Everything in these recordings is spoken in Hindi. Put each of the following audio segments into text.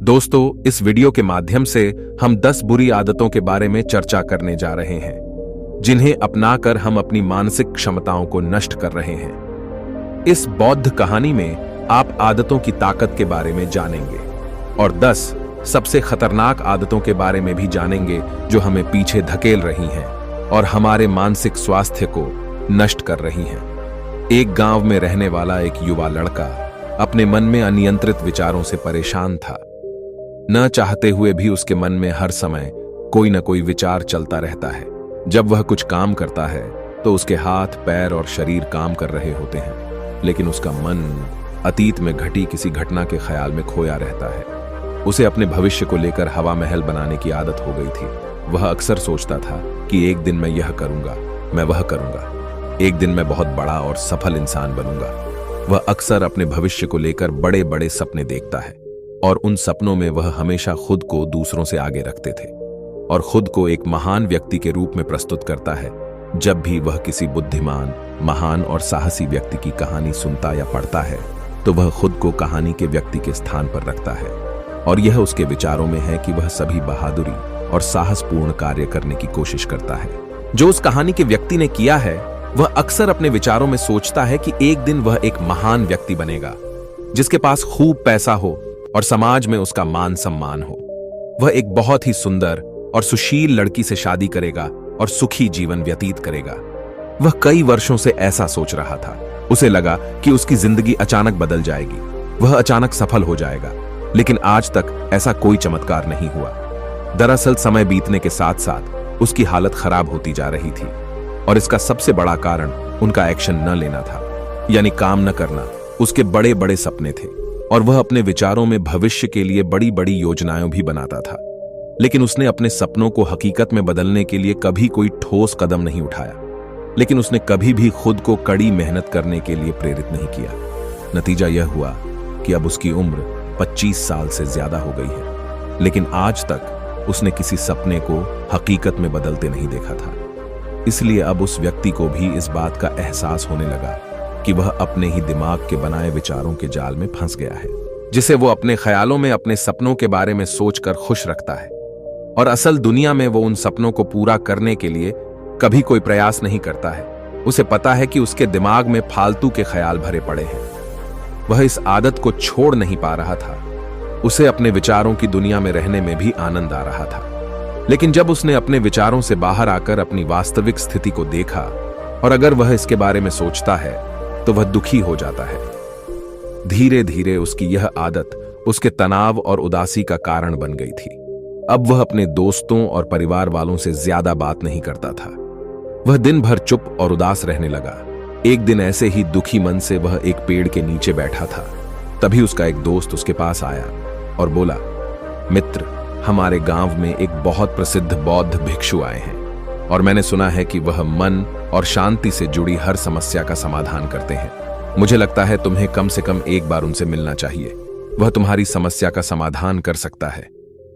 दोस्तों, इस वीडियो के माध्यम से हम 10 बुरी आदतों के बारे में चर्चा करने जा रहे हैं, जिन्हें अपनाकर हम अपनी मानसिक क्षमताओं को नष्ट कर रहे हैं। इस बौद्ध कहानी में आप आदतों की ताकत के बारे में जानेंगे और 10 सबसे खतरनाक आदतों के बारे में भी जानेंगे जो हमें पीछे धकेल रही हैं और हमारे मानसिक स्वास्थ्य को नष्ट कर रही हैं। एक गांव में रहने वाला एक युवा लड़का अपने मन में अनियंत्रित विचारों से परेशान था। न चाहते हुए भी उसके मन में हर समय कोई न कोई विचार चलता रहता है। जब वह कुछ काम करता है तो उसके हाथ, पैर और शरीर काम कर रहे होते हैं, लेकिन उसका मन अतीत में घटी किसी घटना के ख्याल में खोया रहता है। उसे अपने भविष्य को लेकर हवा महल बनाने की आदत हो गई थी। वह अक्सर सोचता था कि एक दिन मैं यह करूंगा, मैं वह करूंगा, एक दिन मैं बहुत बड़ा और सफल इंसान बनूंगा। वह अक्सर अपने भविष्य को लेकर बड़े बड़े सपने देखता है और उन सपनों में वह हमेशा खुद को दूसरों से आगे रखते थे और खुद को एक महान व्यक्ति के रूप में प्रस्तुत करता है। जब भी वह किसी बुद्धिमान, महान और साहसी व्यक्ति की कहानी सुनता या पढ़ता है तो वह खुद को कहानी के व्यक्ति के स्थान पर रखता है और यह उसके विचारों में है कि वह सभी बहादुरी और साहसपूर्ण कार्य करने की कोशिश करता है जो उस कहानी के व्यक्ति ने किया है। वह अक्सर अपने विचारों में सोचता है कि एक दिन वह एक महान व्यक्ति बनेगा, जिसके पास खूब पैसा हो और समाज में उसका मान सम्मान हो। वह एक बहुत ही सुंदर और सुशील लड़की से शादी करेगा और सुखी जीवन व्यतीत करेगा। वह कई वर्षों से ऐसा सोच रहा था। उसे लगा कि उसकी जिंदगी अचानक बदल जाएगी, वह अचानक सफल हो जाएगा, लेकिन आज तक ऐसा कोई चमत्कार नहीं हुआ। दरअसल समय बीतने के साथ साथ उसकी हालत खराब होती जा रही थी और इसका सबसे बड़ा कारण उनका एक्शन न लेना था, यानी काम न करना। उसके बड़े बड़े सपने थे और वह अपने विचारों में भविष्य के लिए बड़ी बड़ी योजनाएं भी बनाता था, लेकिन उसने अपने सपनों को हकीकत में बदलने के लिए कभी कोई ठोस कदम नहीं उठाया। लेकिन उसने कभी भी खुद को कड़ी मेहनत करने के लिए प्रेरित नहीं किया। नतीजा यह हुआ कि अब उसकी उम्र 25 साल से ज्यादा हो गई है, लेकिन आज तक उसने किसी सपने को हकीकत में बदलते नहीं देखा था। इसलिए अब उस व्यक्ति को भी इस बात का एहसास होने लगा कि वह अपने ही दिमाग के बनाए विचारों के जाल में फंस गया है, जिसे वो अपने ख्यालों में अपने सपनों के बारे में सोचकर खुश रखता है और असल दुनिया में वो उन सपनों को पूरा करने के लिए कभी कोई प्रयास नहीं करता है। उसे पता है कि उसके दिमाग में फालतू के ख्याल भरे पड़े हैं। वह इस आदत को छोड़ नहीं पा रहा था। उसे अपने विचारों की दुनिया में रहने में भी आनंद आ रहा था, लेकिन जब उसने अपने विचारों से बाहर आकर अपनी वास्तविक स्थिति को देखा और अगर वह इसके बारे में सोचता है तो वह दुखी हो जाता है। धीरे धीरे उसकी यह आदत उसके तनाव और उदासी का कारण बन गई थी। अब वह अपने दोस्तों और परिवार वालों से ज्यादा बात नहीं करता था। वह दिन भर चुप और उदास रहने लगा। एक दिन ऐसे ही दुखी मन से वह एक पेड़ के नीचे बैठा था। तभी उसका एक दोस्त उसके पास आया और बोला, मित्र, हमारे गांव में एक बहुत प्रसिद्ध बौद्ध भिक्षु आए हैं और मैंने सुना है कि वह मन और शांति से जुड़ी हर समस्या का समाधान करते हैं। मुझे लगता है तुम्हें कम से कम एक बार उनसे मिलना चाहिए। वह तुम्हारी समस्या का समाधान कर सकता है।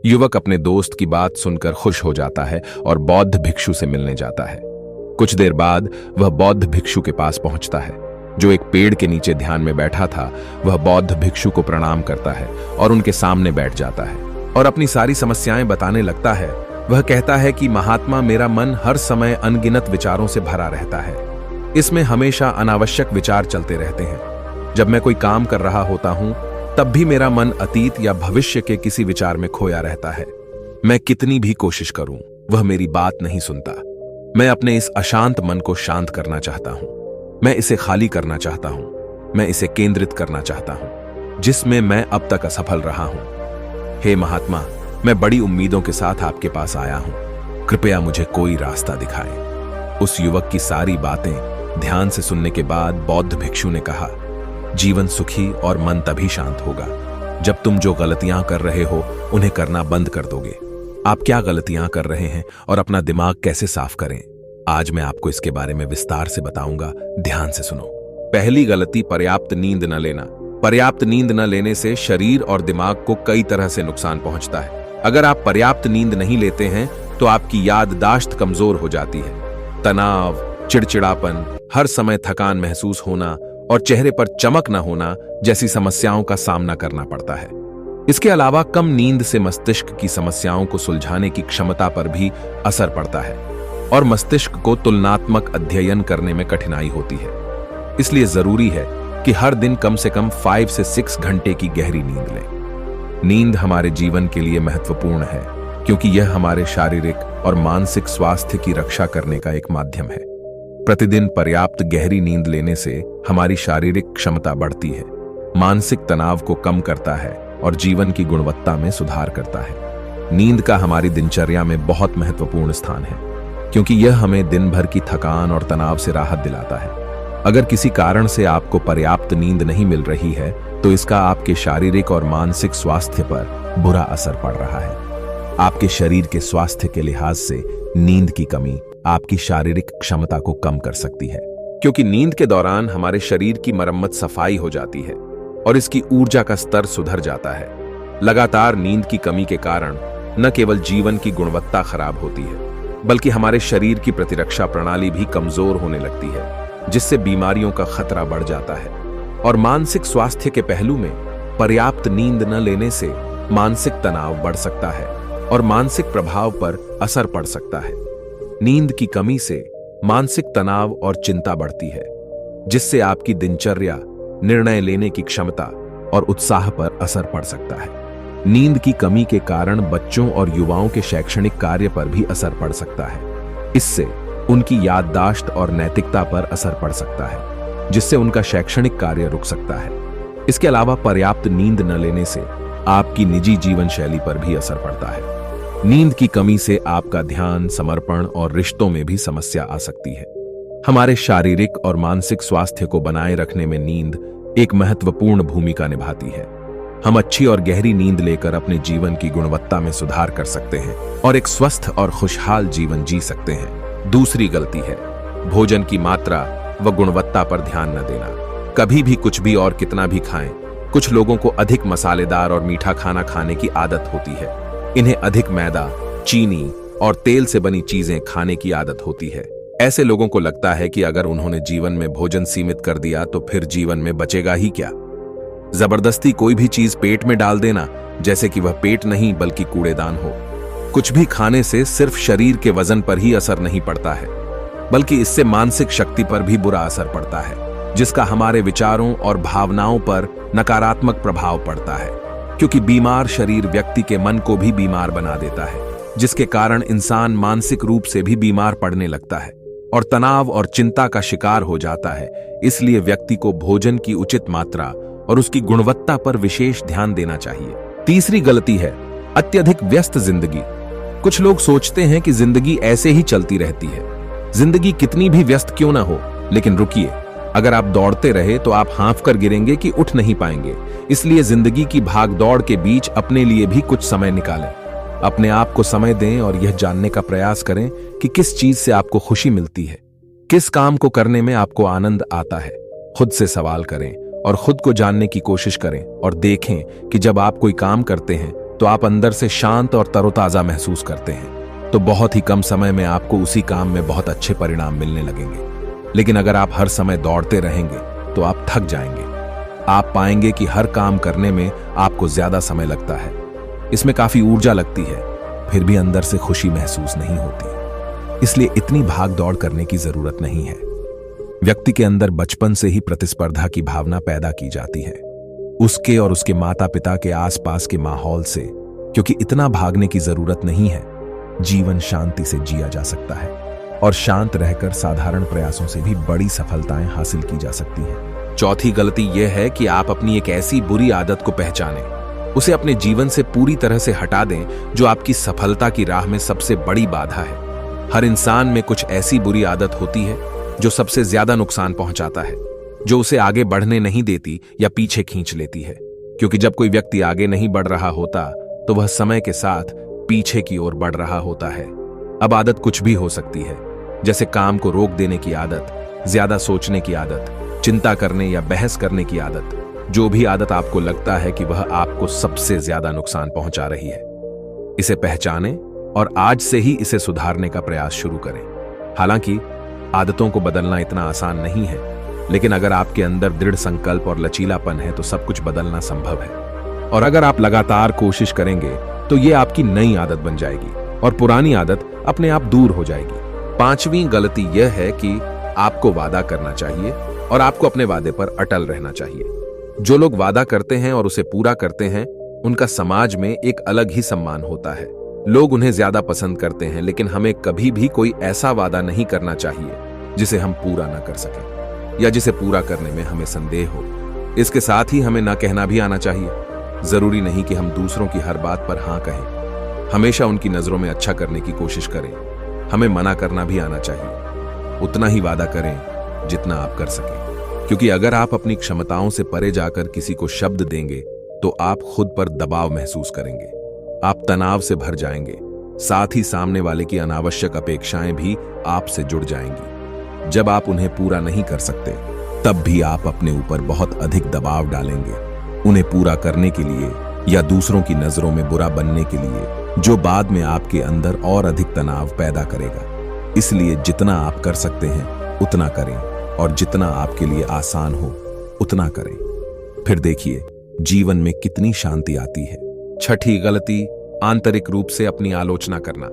युवक अपने दोस्त की बात सुनकर खुश हो जाता है और बौद्ध भिक्षु से मिलने जाता है। कुछ देर बाद वह बौद्ध भिक्षु के पास पहुंचता है, जो एक पेड़ के नीचे ध्यान में बैठा था। वह बौद्ध भिक्षु को प्रणाम करता है और उनके सामने बैठ जाता है और अपनी सारी समस्याएं बताने लगता है। वह कहता है कि महात्मा, मेरा मन हर समय अनगिनत विचारों से भरा रहता है। इसमें हमेशा अनावश्यक विचार चलते रहते हैं। जब मैं कोई काम कर रहा होता हूं तब भी मेरा मन अतीत या भविष्य के किसी विचार में खोया रहता है। मैं कितनी भी कोशिश करूं, वह मेरी बात नहीं सुनता। मैं अपने इस अशांत मन को शांत करना चाहता हूं। मैं इसे खाली करना चाहता हूं। मैं इसे केंद्रित करना चाहता हूं, जिसमें मैं अब तक असफल रहा हूं। हे महात्मा, मैं बड़ी उम्मीदों के साथ आपके पास आया हूं। कृपया मुझे कोई रास्ता दिखाएं। उस युवक की सारी बातें ध्यान से सुनने के बाद बौद्ध भिक्षु ने कहा, जीवन सुखी और मन तभी शांत होगा जब तुम जो गलतियां कर रहे हो उन्हें करना बंद कर दोगे। आप क्या गलतियां कर रहे हैं और अपना दिमाग कैसे साफ करें, आज मैं आपको इसके बारे में विस्तार से बताऊंगा। ध्यान से सुनो। पहली गलती, पर्याप्त नींद न लेना। पर्याप्त नींद न लेने से शरीर और दिमाग को कई तरह से नुकसान पहुंचता है। अगर आप पर्याप्त नींद नहीं लेते हैं तो आपकी याददाश्त कमजोर हो जाती है। तनाव, चिड़चिड़ापन, हर समय थकान महसूस होना और चेहरे पर चमक न होना जैसी समस्याओं का सामना करना पड़ता है। इसके अलावा कम नींद से मस्तिष्क की समस्याओं को सुलझाने की क्षमता पर भी असर पड़ता है और मस्तिष्क को तुलनात्मक अध्ययन करने में कठिनाई होती है। इसलिए जरूरी है कि हर दिन कम से कम 5 से 6 घंटे की गहरी नींद लें। नींद हमारे जीवन के लिए महत्वपूर्ण है क्योंकि यह हमारे शारीरिक और मानसिक स्वास्थ्य की रक्षा करने का एक माध्यम है। प्रतिदिन पर्याप्त गहरी नींद लेने से हमारी शारीरिक क्षमता बढ़ती है, मानसिक तनाव को कम करता है और जीवन की गुणवत्ता में सुधार करता है। नींद का हमारी दिनचर्या में बहुत महत्वपूर्ण स्थान है क्योंकि यह हमें दिन भर की थकान और तनाव से राहत दिलाता है। अगर किसी कारण से आपको पर्याप्त नींद नहीं मिल रही है तो इसका आपके शारीरिक और मानसिक स्वास्थ्य पर बुरा असर पड़ रहा है। आपके शरीर के स्वास्थ्य के लिहाज से नींद की कमी आपकी शारीरिक क्षमता को कम कर सकती है क्योंकि नींद के दौरान हमारे शरीर की मरम्मत सफाई हो जाती है और इसकी ऊर्जा का स्तर सुधर जाता है। लगातार नींद की कमी के कारण न केवल जीवन की गुणवत्ता खराब होती है बल्कि हमारे शरीर की प्रतिरक्षा प्रणाली भी कमजोर होने लगती है, जिससे बीमारियों का खतरा बढ़ जाता है। और मानसिक स्वास्थ्य के पहलू में पर्याप्त नींद न लेने से मानसिक तनाव बढ़ सकता है और मानसिक प्रभाव पर असर पड़ सकता है। नींद की कमी से मानसिक तनाव और चिंता बढ़ती है, जिससे आपकी दिनचर्या, निर्णय लेने की क्षमता और उत्साह पर असर पड़ सकता है। नींद की कमी के कारण बच्चों और युवाओं के शैक्षणिक कार्य पर भी असर पड़ सकता है। इससे उनकी याददाश्त और नैतिकता पर असर पड़ सकता है, जिससे उनका शैक्षणिक कार्य रुक सकता है। इसके अलावा पर्याप्त नींद न लेने से आपकी निजी जीवन शैली पर भी असर पड़ता है। नींद की कमी से आपका ध्यान, समर्पण और रिश्तों में भी समस्या आ सकती है। हमारे शारीरिक और मानसिक स्वास्थ्य को बनाए रखने में नींद एक महत्वपूर्ण भूमिका निभाती है। हम अच्छी और गहरी नींद लेकर अपने जीवन की गुणवत्ता में सुधार कर सकते हैं और एक स्वस्थ और खुशहाल जीवन जी सकते हैं। दूसरी गलती है भोजन की मात्रा व गुणवत्ता पर ध्यान न देना। कभी भी कुछ भी और कितना भी खाएं। कुछ लोगों को अधिक मसालेदार और मीठा खाना खाने की आदत होती है। इन्हें अधिक मैदा, चीनी और तेल से बनी चीजें खाने की आदत होती है। ऐसे लोगों को लगता है कि अगर उन्होंने जीवन में भोजन सीमित कर दिया तो फिर जीवन में बचेगा ही क्या। जबरदस्ती कोई भी चीज पेट में डाल देना जैसे कि वह पेट नहीं बल्कि कूड़ेदान हो। कुछ भी खाने से सिर्फ शरीर के वजन पर ही असर नहीं पड़ता है, बल्कि इससे मानसिक शक्ति पर भी बुरा असर पड़ता है, जिसका हमारे विचारों और भावनाओं पर नकारात्मक प्रभाव पड़ता है। क्योंकि बीमार शरीर व्यक्ति के मन को भी बीमार बना देता है, जिसके कारण इंसान मानसिक रूप से भी बीमार पड़ने लगता है और तनाव और चिंता का शिकार हो जाता है। इसलिए व्यक्ति को भोजन की उचित मात्रा और उसकी गुणवत्ता पर विशेष ध्यान देना चाहिए। तीसरी गलती है अत्यधिक व्यस्त जिंदगी। कुछ लोग सोचते हैं कि जिंदगी ऐसे ही चलती रहती है। जिंदगी कितनी भी व्यस्त क्यों ना हो, लेकिन रुकिए, अगर आप दौड़ते रहे तो आप हाँफ कर गिरेंगे कि उठ नहीं पाएंगे। इसलिए जिंदगी की भागदौड़ के बीच अपने लिए भी कुछ समय निकालें। अपने आप को समय दें और यह जानने का प्रयास करें कि किस चीज से आपको खुशी मिलती है, किस काम को करने में आपको आनंद आता है। खुद से सवाल करें और खुद को जानने की कोशिश करें और देखें कि जब आप कोई काम करते हैं तो आप अंदर से शांत और तरोताजा महसूस करते हैं, तो बहुत ही कम समय में आपको उसी काम में बहुत अच्छे परिणाम मिलने लगेंगे। लेकिन अगर आप हर समय दौड़ते रहेंगे तो आप थक जाएंगे। आप पाएंगे कि हर काम करने में आपको ज्यादा समय लगता है, इसमें काफी ऊर्जा लगती है, फिर भी अंदर से खुशी महसूस नहीं होती। इसलिए इतनी भाग दौड़ करने की जरूरत नहीं है। व्यक्ति के अंदर बचपन से ही प्रतिस्पर्धा की भावना पैदा की जाती है, उसके और उसके माता पिता के आसपास के माहौल से। क्योंकि इतना भागने की जरूरत नहीं है, जीवन शांति से जिया जा सकता है और शांत रहकर साधारण प्रयासों से भी बड़ी सफलताएं हासिल की जा सकती हैं। चौथी गलती यह है कि आप अपनी एक ऐसी बुरी आदत को पहचानें, उसे अपने जीवन से पूरी तरह से हटा दें जो आपकी सफलता की राह में सबसे बड़ी बाधा है। हर इंसान में कुछ ऐसी बुरी आदत होती है जो सबसे ज्यादा नुकसान पहुंचाता है, जो उसे आगे बढ़ने नहीं देती या पीछे खींच लेती है। क्योंकि जब कोई व्यक्ति आगे नहीं बढ़ रहा होता तो वह समय के साथ पीछे की ओर बढ़ रहा होता है। अब आदत कुछ भी हो सकती है, जैसे काम को रोक देने की आदत, ज्यादा सोचने की आदत, चिंता करने या बहस करने की आदत। जो भी आदत आपको लगता है कि वह आपको सबसे ज्यादा नुकसान पहुंचा रही है, इसे पहचानें और आज से ही इसे सुधारने का प्रयास शुरू करें। हालांकि आदतों को बदलना इतना आसान नहीं है, लेकिन अगर आपके अंदर दृढ़ संकल्प और लचीलापन है तो सब कुछ बदलना संभव है। और अगर आप लगातार कोशिश करेंगे तो ये आपकी नई आदत बन जाएगी और पुरानी आदत अपने आप दूर हो जाएगी। पांचवी गलती यह है कि आपको वादा करना चाहिए और आपको अपने वादे पर अटल रहना चाहिए। जो लोग वादा करते हैं और उसे पूरा करते हैं, उनका समाज में एक अलग ही सम्मान होता है। लोग उन्हें ज्यादा पसंद करते हैं, लेकिन हमें कभी भी कोई ऐसा वादा नहीं करना चाहिए जिसे हम पूरा न कर सकें या जिसे पूरा करने में हमें संदेह हो। इसके साथ ही हमें न कहना भी आना चाहिए। जरूरी नहीं कि हम दूसरों की हर बात पर हाँ कहें। हमेशा उनकी नजरों में अच्छा करने की कोशिश करें। हमें मना करना भी आना चाहिए। उतना ही वादा करें जितना आप कर सकें, क्योंकि अगर आप अपनी क्षमताओं से परे जाकर किसी को शब्द देंगे तो आप खुद पर दबाव महसूस करेंगे। आप तनाव से भर जाएंगे। साथ ही सामने वाले की अनावश्यक अपेक्षाएं भी आपसे जुड़ जाएंगी। जब आप उन्हें पूरा नहीं कर सकते, तब भी आप अपने ऊपर बहुत अधिक दबाव डालेंगे, उन्हें पूरा करने के लिए या दूसरों की नजरों में बुरा बनने के लिए, जो बाद में आपके अंदर और अधिक तनाव पैदा करेगा। इसलिए जितना आप कर सकते हैं उतना करें और जितना आपके लिए आसान हो उतना करें। फिर देखिए जीवन में कितनी शांति आती है। छठी गलती, आंतरिक रूप से अपनी आलोचना करना।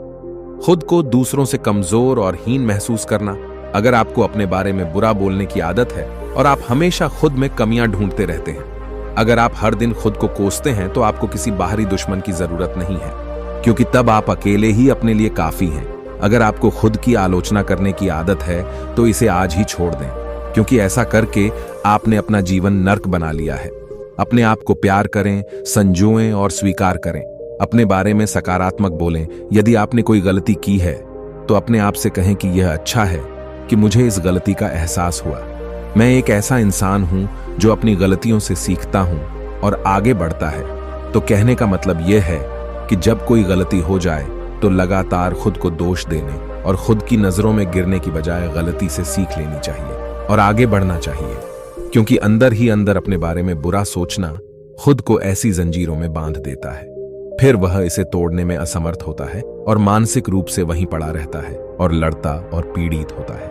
खुद को दूसरों से कमजोर और हीन महसूस करना। अगर आपको अपने बारे में बुरा बोलने की आदत है और आप हमेशा खुद में कमियां ढूंढते रहते हैं, अगर आप हर दिन खुद को कोसते हैं, तो आपको किसी बाहरी दुश्मन की जरूरत नहीं है, क्योंकि तब आप अकेले ही अपने लिए काफी हैं। अगर आपको खुद की आलोचना करने की आदत है तो इसे आज ही छोड़ दें, क्योंकि ऐसा करके आपने अपना जीवन नर्क बना लिया है। अपने आप को प्यार करें, संजोएं और स्वीकार करें। अपने बारे में सकारात्मक बोलें। यदि आपने कोई गलती की है तो अपने आप से कहें कि यह अच्छा है कि मुझे इस गलती का एहसास हुआ। मैं एक ऐसा इंसान हूं जो अपनी गलतियों से सीखता हूं और आगे बढ़ता है। तो कहने का मतलब यह है कि जब कोई गलती हो जाए तो लगातार खुद को दोष देने और खुद की नजरों में गिरने की बजाय गलती से सीख लेनी चाहिए और आगे बढ़ना चाहिए, क्योंकि अंदर ही अंदर अपने बारे में बुरा सोचना खुद को ऐसी जंजीरों में बांध देता है। फिर वह इसे तोड़ने में असमर्थ होता है और मानसिक रूप से वहीं पड़ा रहता है और लड़ता और पीड़ित होता है।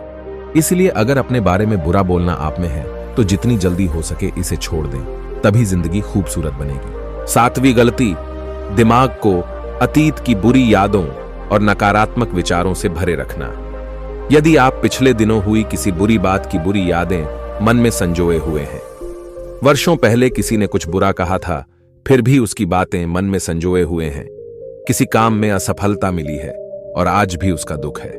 इसलिए अगर अपने बारे में बुरा बोलना आप में है तो जितनी जल्दी हो सके इसे छोड़ दें, तभी जिंदगी खूबसूरत बनेगी। सातवीं गलती, दिमाग को अतीत की बुरी यादों और नकारात्मक विचारों से भरे रखना। यदि आप पिछले दिनों हुई किसी बुरी बात की बुरी यादें मन में संजोए हुए हैं, वर्षों पहले किसी ने कुछ बुरा कहा था, फिर भी उसकी बातें मन में संजोए हुए हैं, किसी काम में असफलता मिली है और आज भी उसका दुख है।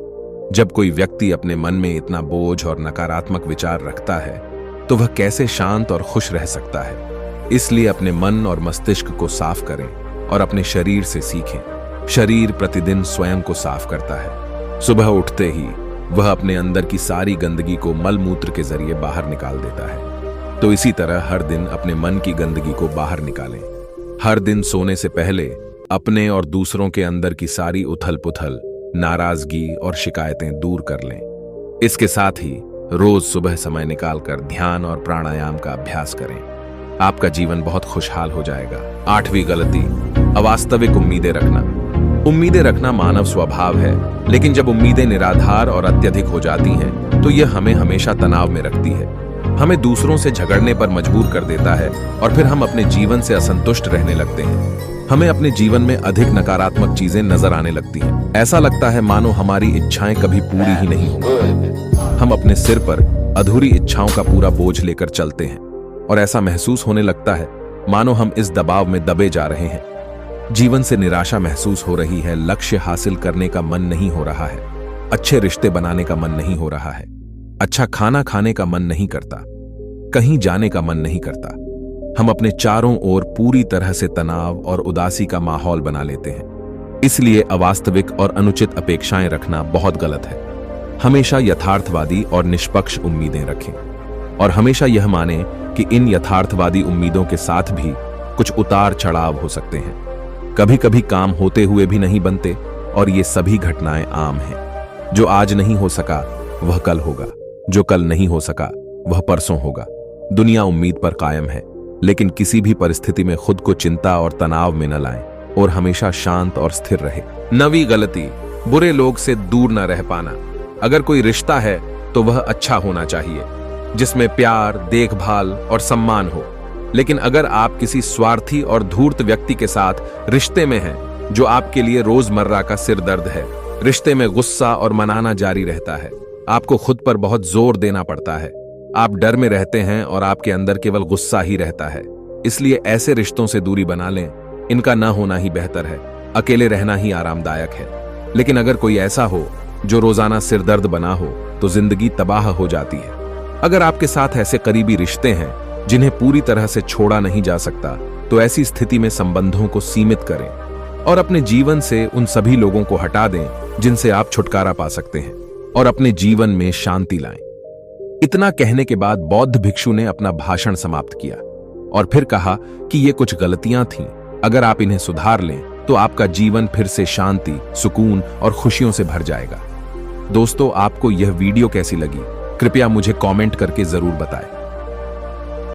जब कोई व्यक्ति अपने मन में इतना बोझ और नकारात्मक विचार रखता है तो वह कैसे शांत और खुश रह सकता है। इसलिए अपने मन और मस्तिष्क को साफ करें और अपने शरीर से सीखें। शरीर प्रतिदिन स्वयं को साफ करता है। सुबह उठते ही वह अपने अंदर की सारी गंदगी को मल मूत्र के जरिए बाहर निकाल देता है। तो इसी तरह हर दिन अपने मन की गंदगी को बाहर निकालें। हर दिन सोने से पहले अपने और दूसरों के अंदर की सारी उथल पुथल, नाराजगी और शिकायतें दूर कर लें। इसके साथ ही रोज सुबह समय निकालकर ध्यान और प्राणायाम का अभ्यास करें। आपका जीवन बहुत खुशहाल हो जाएगा। आठवीं गलती, अवास्तविक उम्मीदें रखना। उम्मीदें रखना मानव स्वभाव है, लेकिन जब उम्मीदें निराधार और अत्यधिक हो जाती हैं तो यह हमें हमेशा तनाव में रखती है, हमें दूसरों से झगड़ने पर मजबूर कर देता है और फिर हम अपने जीवन से असंतुष्ट रहने लगते हैं। हमें अपने जीवन में अधिक नकारात्मक चीजें नजर आने लगती हैं। ऐसा लगता है मानो हमारी इच्छाएं कभी पूरी ही नहीं होंगी। हम अपने सिर पर अधूरी इच्छाओं का पूरा बोझ लेकर चलते हैं और ऐसा महसूस होने लगता है मानो हम इस दबाव में दबे जा रहे हैं। जीवन से निराशा महसूस हो रही है, लक्ष्य हासिल करने का मन नहीं हो रहा है, अच्छे रिश्ते बनाने का मन नहीं हो रहा है, अच्छा खाना खाने का मन नहीं करता, कहीं जाने का मन नहीं करता। हम अपने चारों ओर पूरी तरह से तनाव और उदासी का माहौल बना लेते हैं। इसलिए अवास्तविक और अनुचित अपेक्षाएं रखना बहुत गलत है। हमेशा यथार्थवादी और निष्पक्ष उम्मीदें रखें और हमेशा यह माने कि इन यथार्थवादी उम्मीदों के साथ भी कुछ उतार चढ़ाव हो सकते हैं। कभी कभी काम होते हुए भी नहीं बनते और ये सभी घटनाएं आम हैं। जो आज नहीं हो सका वह कल होगा, जो कल नहीं हो सका वह परसों होगा। दुनिया उम्मीद पर कायम है, लेकिन किसी भी परिस्थिति में खुद को चिंता और तनाव में न लाएं और हमेशा शांत और स्थिर रहे। नवीं गलती, बुरे लोग से दूर न रह पाना। अगर कोई रिश्ता है तो वह अच्छा होना चाहिए, जिसमें प्यार, देखभाल और सम्मान हो। लेकिन अगर आप किसी स्वार्थी और धूर्त व्यक्ति के साथ रिश्ते में हैं, जो आपके लिए रोजमर्रा का सिरदर्द है, रिश्ते में गुस्सा और मनाना जारी रहता है, आपको खुद पर बहुत जोर देना पड़ता है, आप डर में रहते हैं और आपके अंदर केवल गुस्सा ही रहता है, इसलिए ऐसे रिश्तों से दूरी बना लें। इनका ना होना ही बेहतर है, अकेले रहना ही आरामदायक है। लेकिन अगर कोई ऐसा हो जो रोजाना सिरदर्द बना हो, तो जिंदगी तबाह हो जाती है। अगर आपके साथ ऐसे करीबी रिश्ते हैं जिन्हें पूरी तरह से छोड़ा नहीं जा सकता, तो ऐसी स्थिति में संबंधों को सीमित करें और अपने जीवन से उन सभी लोगों को हटा दें जिनसे आप छुटकारा पा सकते हैं, और अपने जीवन में शांति लाएं। इतना कहने के बाद बौद्ध भिक्षु ने अपना भाषण समाप्त किया और फिर कहा कि ये कुछ गलतियां थीं, अगर आप इन्हें सुधार लें तो आपका जीवन फिर से शांति, सुकून और खुशियों से भर जाएगा। दोस्तों, आपको यह वीडियो कैसी लगी, कृपया मुझे कमेंट करके जरूर बताएं।